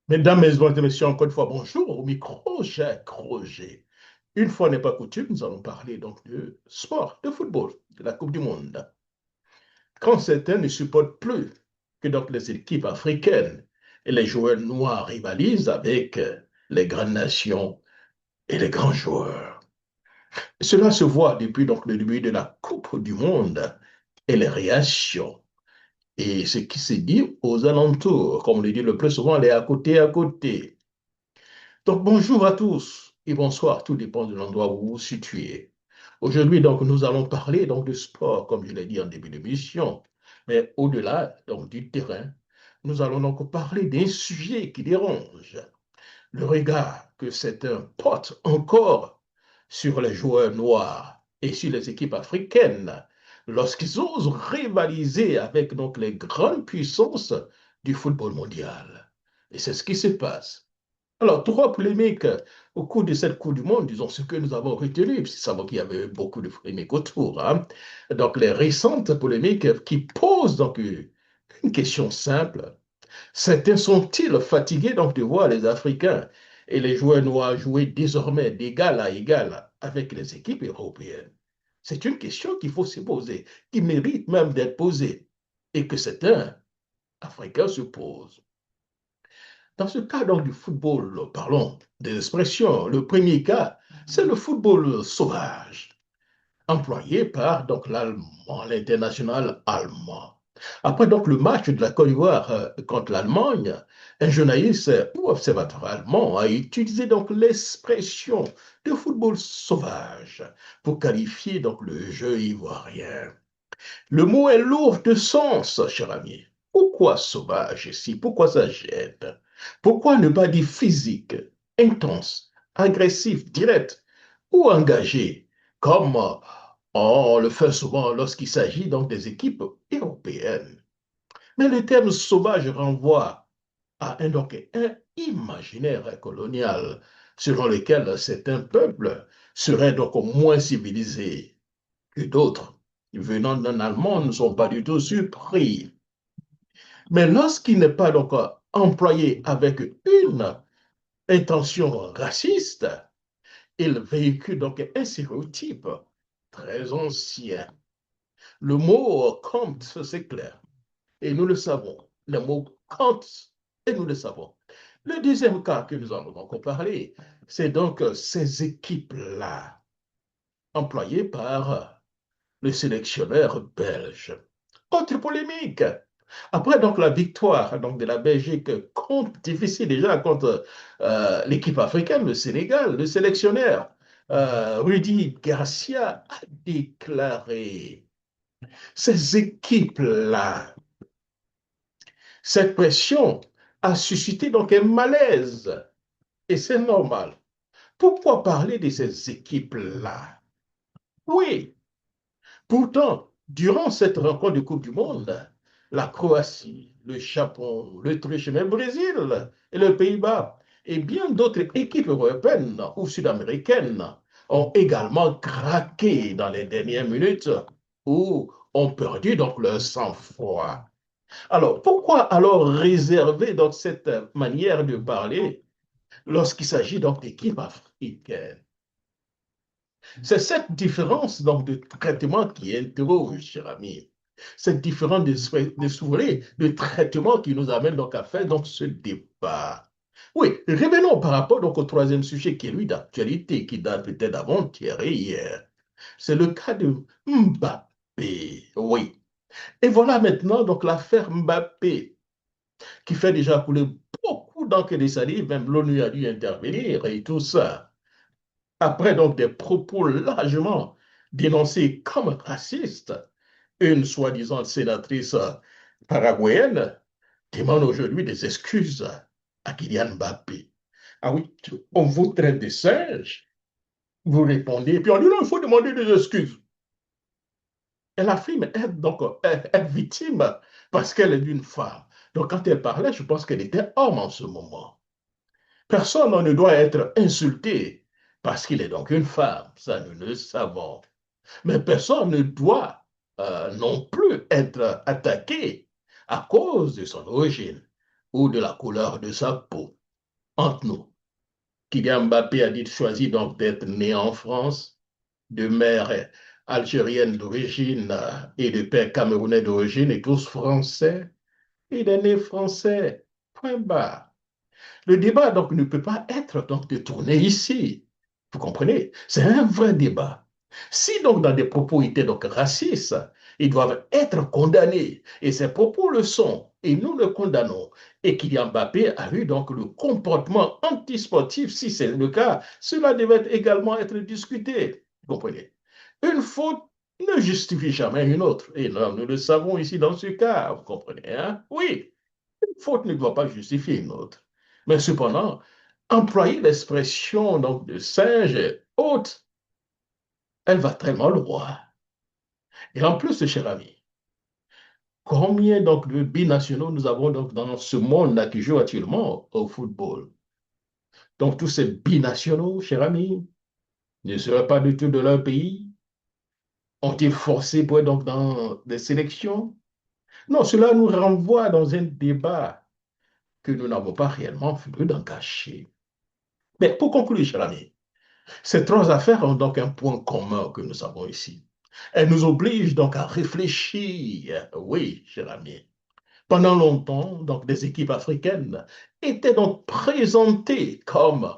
Mesdames, Mesdemoiselles et Messieurs, encore une fois, bonjour. Au micro, Jacques Roger. Une fois n'est pas coutume, nous allons parler donc de sport, de football, de la Coupe du Monde. Quand certains ne supportent plus que donc les équipes africaines et les joueurs noirs rivalisent avec les grandes nations et les grands joueurs. Cela se voit depuis donc le début de la Coupe du Monde et les réactions. Et ce qui se dit aux alentours, comme on le dit le plus souvent, les à côté à côté. Donc, bonjour à tous et bonsoir, tout dépend de l'endroit où vous vous situez. Aujourd'hui, donc, nous allons parler donc de sport, comme je l'ai dit en début d'émission, mais au-delà donc du terrain, nous allons donc parler d'un sujet qui dérange, le regard que certains portent encore sur les joueurs noirs et sur les équipes africaines lorsqu'ils osent rivaliser avec donc les grandes puissances du football mondial. Et c'est ce qui se passe. Alors, trois polémiques au cours de cette Coupe du Monde, disons ce que nous avons retenu, c'est savons qu'il y avait beaucoup de polémiques autour. Hein. Donc, les récentes polémiques qui posent donc une question simple. Certains sont-ils fatigués donc de voir les Africains et les joueurs noirs jouer désormais d'égal à égal avec les équipes européennes? C'est une question qu'il faut se poser, qui mérite même d'être posée et que certains Africains se posent. Dans ce cas donc du football, parlons des expressions. Le premier cas, c'est le football sauvage, employé par donc l'Allemand, l'international allemand. Après donc le match de la Côte d'Ivoire contre l'Allemagne, un journaliste ou observateur allemand a utilisé donc l'expression de football sauvage pour qualifier donc le jeu ivoirien. Le mot est lourd de sens, cher ami. Pourquoi sauvage ici? Pourquoi ça gêne? Pourquoi ne pas dire physique, intense, agressif, direct ou engagé, comme on le fait souvent lorsqu'il s'agit donc des équipes européennes? Mais le terme sauvage renvoie à donc, un imaginaire colonial selon lequel certains peuples seraient donc moins civilisés que d'autres, venant d'un Allemand, ne sont pas du tout surpris. Mais lorsqu'il n'est pas donc employé avec une intention raciste, il véhicule donc un stéréotype très ancien. Le mot compte, c'est clair, et nous le savons. Le mot compte, et nous le savons. Le deuxième cas que nous allons donc parler, c'est donc ces équipes-là, employées par le sélectionneur belge. Autre polémique. Après donc la victoire donc, de la Belgique contre, difficile déjà contre l'équipe africaine, le Sénégal, le sélectionneur Rudy Garcia a déclaré ces équipes-là, cette pression a suscité donc un malaise et c'est normal. Pourquoi parler de ces équipes-là? Oui, pourtant, durant cette rencontre de Coupe du Monde, la Croatie, le Japon, l'Autriche, même le Brésil et le Pays-Bas et bien d'autres équipes européennes ou sud-américaines ont également craqué dans les dernières minutes ou ont perdu donc leur sang-froid. Alors, pourquoi alors réserver donc cette manière de parler lorsqu'il s'agit donc d'équipes africaines? C'est cette différence donc de traitement qui interroge, cher ami. Cette différence de traitement qui nous amène donc à faire donc ce débat. Oui, revenons par rapport donc au troisième sujet qui est lui d'actualité, qui date peut-être d'avant-hier et hier. C'est le cas de Mbappé. Oui. Et voilà maintenant donc l'affaire Mbappé qui fait déjà couler beaucoup d'encre de salive, même l'ONU a dû intervenir et tout ça. Après donc des propos largement dénoncés comme racistes, une soi-disant sénatrice paraguayenne demande aujourd'hui des excuses à Kylian Mbappé. Ah oui, on vous traite de singe, vous répondez, puis on dit non, il faut demander des excuses. Et la fille est donc est victime parce qu'elle est une femme. Donc quand elle parlait, je pense qu'elle était homme en ce moment. Personne ne doit être insulté parce qu'il est donc une femme, ça nous le savons. Mais personne ne doit non plus être attaqué à cause de son origine ou de la couleur de sa peau. entre nous. Kylian Mbappé a dit choisi donc d'être né en France, de mère algérienne d'origine et de père camerounais d'origine, et tous français. Il est né français. Point barre. Le débat, donc, ne peut pas être donc détourné ici. Vous comprenez? C'est un vrai débat. Si donc dans des propos étaient donc racistes, ils doivent être condamnés. Et ces propos le sont. Et nous le condamnons. Et Kylian Mbappé a eu donc le comportement antisportif. Si c'est le cas, cela devait également être discuté. Vous comprenez? Une faute ne justifie jamais une autre. Et nous le savons ici dans ce cas. Vous comprenez, hein? Oui, une faute ne doit pas justifier une autre. Mais cependant, employer l'expression donc de singe haute, elle va tellement loin. Et en plus, cher ami, combien donc de binationaux nous avons donc dans ce monde-là qui joue actuellement au football? Donc tous ces binationaux, cher ami, ne seraient pas du tout de leur pays? Ont-ils forcé pour être donc dans des sélections? Non, cela nous renvoie dans un débat que nous n'avons pas réellement voulu d'engager. Mais pour conclure, cher ami, ces trois affaires ont donc un point commun que nous avons ici. Elles nous obligent donc à réfléchir. Oui, cher ami. Pendant longtemps, donc, des équipes africaines étaient donc présentées comme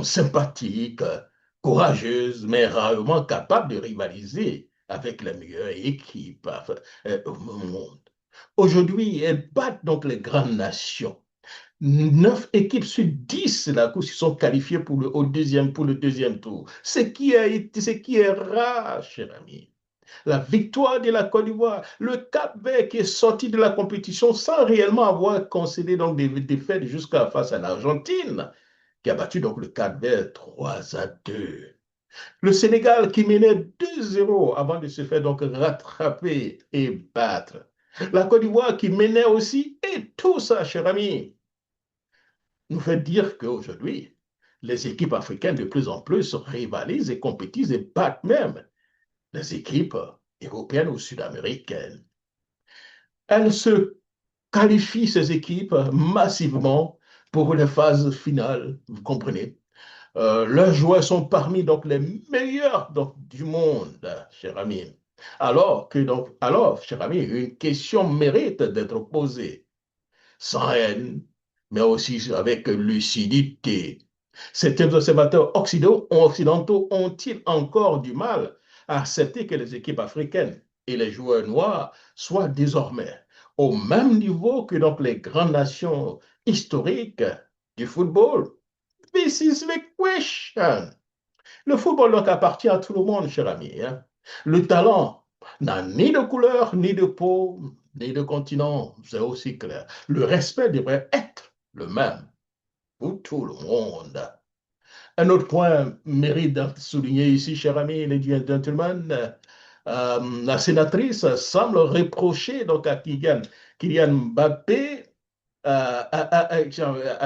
sympathiques, courageuses, mais rarement capables de rivaliser avec les meilleures équipes au monde. Aujourd'hui, elles battent donc les grandes nations. 9 équipes sur 10 là, qui se sont qualifiées pour le deuxième tour. Ce qui est rare, cher ami. La victoire de la Côte d'Ivoire, le Cap-Vert qui est sorti de la compétition sans réellement avoir concédé donc des défaites jusqu'à face à l'Argentine, qui a battu donc le Cap-Vert 3-2. Le Sénégal qui menait 2-0 avant de se faire donc rattraper et battre. La Côte d'Ivoire qui menait aussi, et tout ça, cher ami, nous fait dire qu'aujourd'hui, les équipes africaines de plus en plus rivalisent et compétissent et battent même les équipes européennes ou sud-américaines. Elles se qualifient, ces équipes, massivement pour les phases finales, vous comprenez. Leurs joueurs sont parmi donc, les meilleurs donc, du monde, cher ami. Alors, cher ami, une question mérite d'être posée, sans haine, mais aussi avec lucidité. Certains observateurs occidentaux ont-ils encore du mal à accepter que les équipes africaines et les joueurs noirs soient désormais au même niveau que donc les grandes nations historiques du football? This is the question. Le football donc appartient à tout le monde, cher ami, hein. Le talent n'a ni de couleur, ni de peau, ni de continent, c'est aussi clair. Le respect devrait être le même pour tout le monde. Un autre point mérite d'être souligné ici, cher ami, ladies and gentlemen. La sénatrice semble reprocher donc à Kylian Mbappé, à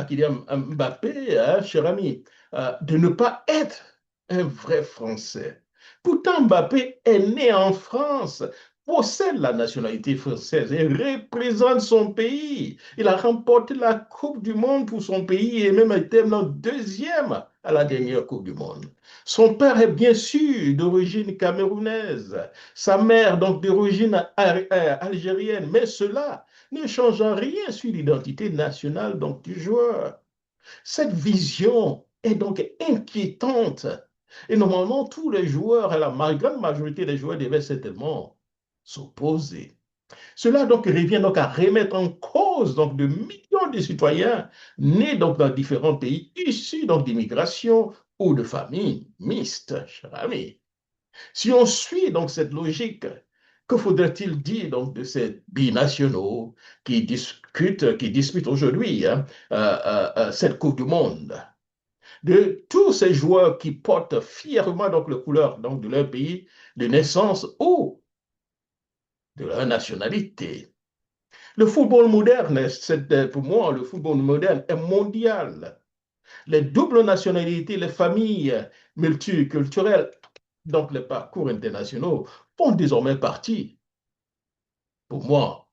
Kylian Mbappé, hein, cher ami, de ne pas être un vrai Français. Pourtant, Mbappé est né en France, possède la nationalité française et représente son pays. Il a remporté la Coupe du Monde pour son pays et même été deuxième à la dernière Coupe du Monde. Son père est bien sûr d'origine camerounaise, sa mère donc d'origine algérienne, mais cela ne change rien sur l'identité nationale donc, du joueur. Cette vision est donc inquiétante. Et normalement, tous les joueurs, et la grande majorité des joueurs devaient certainement s'opposer. Cela donc revient donc à remettre en cause donc de millions de citoyens nés donc dans différents pays issus donc d'immigration ou de familles mixtes, cher ami. Si on suit donc cette logique, que faudrait-il dire donc de ces binationaux qui disputent aujourd'hui hein, cette Coupe du Monde? De tous ces joueurs qui portent fièrement donc les couleurs donc, de leur pays de naissance ou de leur nationalité. Le football moderne, pour moi, le football moderne est mondial. Les doubles nationalités, les familles multiculturelles, donc les parcours internationaux, font désormais partie, pour moi,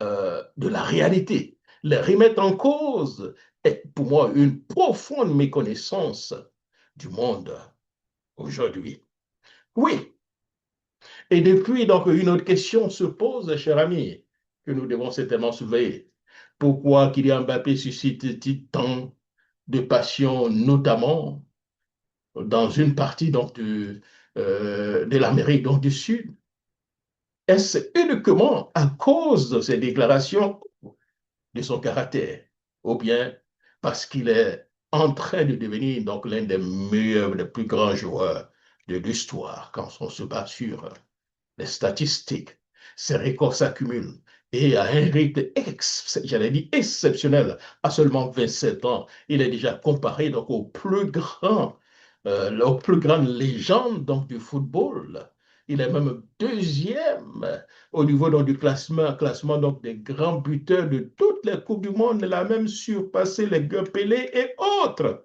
de la réalité. les remettre en cause est pour moi une profonde méconnaissance du monde aujourd'hui. Oui, et depuis, donc, une autre question se pose, cher ami, que nous devons certainement soulever. Pourquoi Kylian Mbappé suscite-t-il tant de passion, notamment dans une partie donc, de l'Amérique donc, du Sud? Est-ce uniquement à cause de ses déclarations, de son caractère, ou bien parce qu'il est en train de devenir donc l'un des meilleurs, des plus grands joueurs de l'histoire quand on se base sur les statistiques, ces records s'accumulent et à un rythme, j'allais dire exceptionnel, à seulement 27 ans, il est déjà comparé donc aux plus grandes légendes donc, du football. Il est même deuxième au niveau donc, du classement donc, des grands buteurs de toutes les Coupes du Monde. Il a même surpassé les Pelé et autres.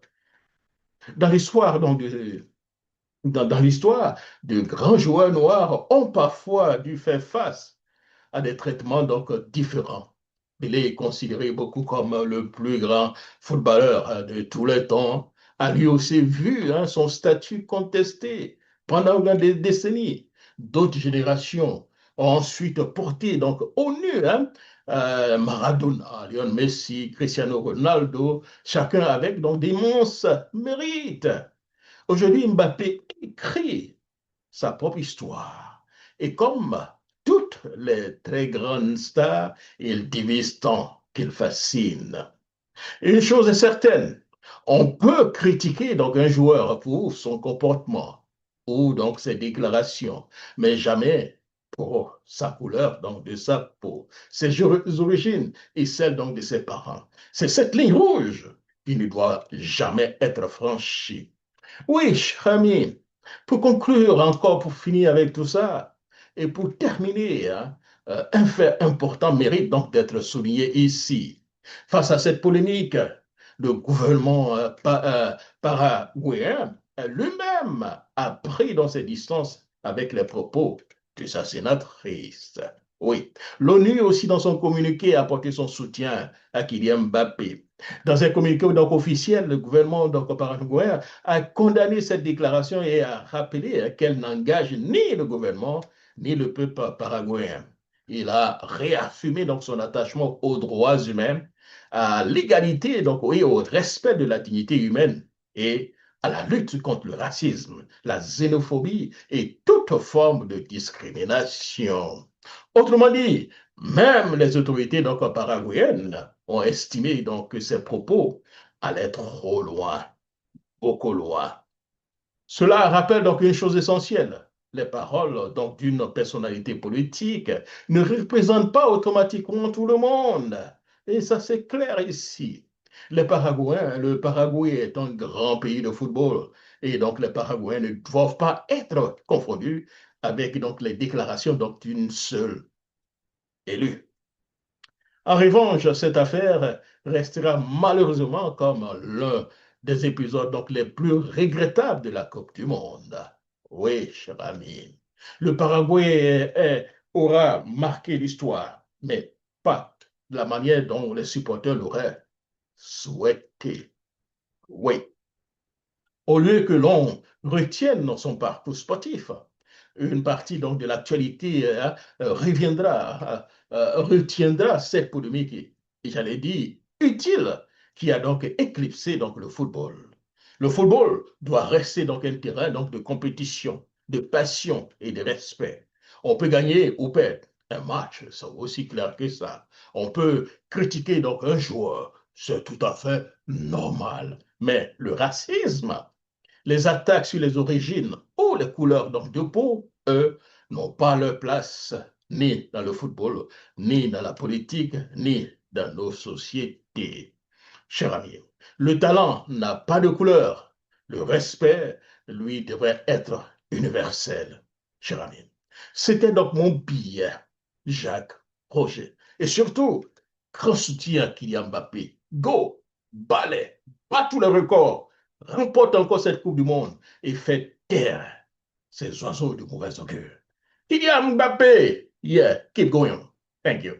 Dans l'histoire donc, dans l'histoire, de grands joueurs noirs ont parfois dû faire face à des traitements donc différents. Il est considéré beaucoup comme le plus grand footballeur de tous les temps, a lui aussi vu son statut contesté pendant des décennies. D'autres générations ont ensuite porté donc au nu Maradona, Lionel Messi, Cristiano Ronaldo, chacun avec donc d'immenses mérites. Aujourd'hui, Mbappé écrit sa propre histoire. Et comme toutes les très grandes stars, il divise tant qu'il fascine. Une chose est certaine, on peut critiquer donc un joueur pour son comportement ou donc ses déclarations, mais jamais pour sa couleur donc de sa peau, ses origines et celles donc de ses parents. C'est cette ligne rouge qui ne doit jamais être franchie. Oui, cher ami, pour conclure encore, pour finir avec tout ça, et pour terminer, un fait important mérite donc d'être souligné ici. Face à cette polémique, le gouvernement paraguayen lui-même a pris dans ses distances avec les propos de sa sénatrice. Oui, l'ONU aussi dans son communiqué a apporté son soutien à Kylian Mbappé. Dans un communiqué donc officiel, le gouvernement donc, paraguayen a condamné cette déclaration et a rappelé qu'elle n'engage ni le gouvernement ni le peuple paraguayen. Il a réaffirmé donc son attachement aux droits humains, à l'égalité donc et au respect de la dignité humaine et à la lutte contre le racisme, la xénophobie et toute forme de discrimination. Autrement dit, même les autorités donc paraguayennes ont estimé donc que ces propos allaient trop loin, beaucoup loin. Cela rappelle donc une chose essentielle. Les paroles donc d'une personnalité politique ne représentent pas automatiquement tout le monde. Et ça, c'est clair ici. Le Paraguay est un grand pays de football. Et donc, les Paraguayens ne doivent pas être confondus avec donc, les déclarations d'une seule élue. En revanche, cette affaire restera malheureusement comme l'un des épisodes donc, les plus regrettables de la Coupe du Monde. Oui, cher ami, le Paraguay aura marqué l'histoire, mais pas de la manière dont les supporters l'auraient souhaité. Oui, au lieu que l'on retienne dans son parcours sportif, une partie donc de l'actualité retiendra cette polémique, et j'allais dire utile, qui a donc éclipsé donc le football. Le football doit rester donc un terrain donc de compétition, de passion et de respect. On peut gagner ou perdre un match, c'est aussi clair que ça. On peut critiquer donc un joueur, c'est tout à fait normal. Mais le racisme, les attaques sur les origines ou les couleurs donc, de peau, eux, n'ont pas leur place ni dans le football, ni dans la politique, ni dans nos sociétés. Cher ami, le talent n'a pas de couleur. Le respect, lui, devrait être universel. Cher ami, c'était donc mon billet, Jacques Roger. Et surtout, grand soutien à Kylian Mbappé. Go, balai, bat tous les records, remporte encore cette Coupe du Monde et fait taire ces oiseaux de mauvaise augure. Kylian Mbappé, yeah, keep going. Thank you.